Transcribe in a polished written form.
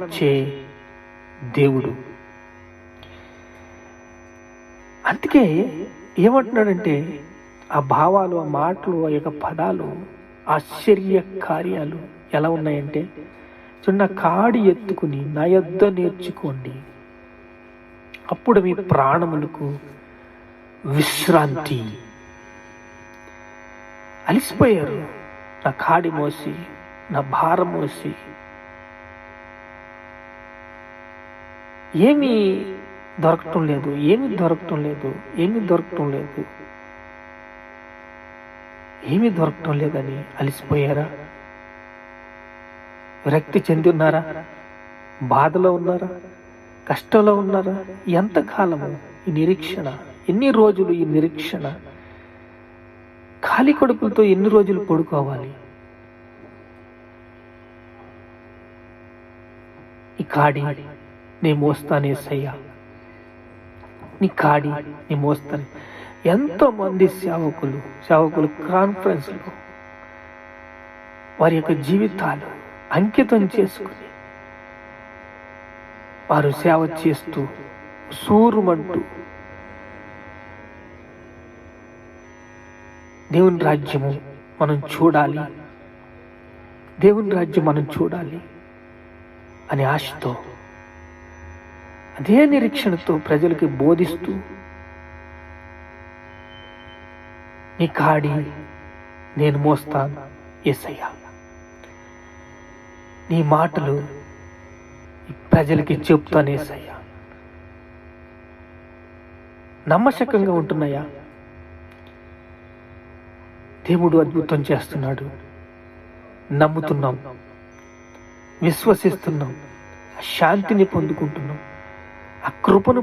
ఇచ్చే దేవుడు. అందుకే ఏమంటున్నాడంటే ఆ భావాలు, ఆ మాటలు, ఆ యొక్క పదాలు, ఆశ్చర్య కార్యాలు ఎలా ఉన్నాయంటే, చిన్న కాడి ఎత్తుకుని నా యొద్ద నేర్చుకోండి, అప్పుడు మీ ప్రాణములకు విశ్రాంతి. అలిసిపోయారు, నా కాడి మోసి, నా భారం మోసి. ఏమీ దొరకటం లేదు, ఏమీ దొరకటం లేదు, ఏమీ దొరకటం లేదు, ఏమీ దొరకటం లేదని అలిసిపోయారా? విరక్తి చెంది ఉన్నారా? బాధలో ఉన్నారా? కష్టంలో ఉన్నారా? ఎంతకాలము ఈ నిరీక్షణ? ఎన్ని రోజులు ఈ నిరీక్షణ? ఖాళీ కడుపులతో ఎన్ని రోజులు పడుకోవాలి? ఈ కాడి నీ మోస్తానేసయ్యా, నీ కాడి నీ మోస్తాను. ఎంతో మంది సేవకులు కాన్ఫరెన్స్లో వారి యొక్క జీవితాలు అంకితం చేసుకుని వారు సేవ చేస్తూ సూరుమంటూ దేవుని రాజ్యము మనం చూడాలి, దేవుని రాజ్యం మనం చూడాలి అనే ఆశతో, అదే నిరీక్షణతో ప్రజలకి బోధిస్తూ, నీ కాడి నేను మోస్తాను యేసయ్యా, నీ మాటలు ప్రజలకి చెప్తాను యేసయ్యా. నమ్మశకంగా ఉంటున్నాయా? దేవుడు అద్భుతం చేస్తున్నాడు, నమ్ముతున్నాం, విశ్వసిస్తున్నాం, ఆ శాంతిని పొందుకుంటున్నాం, ఆ కృపను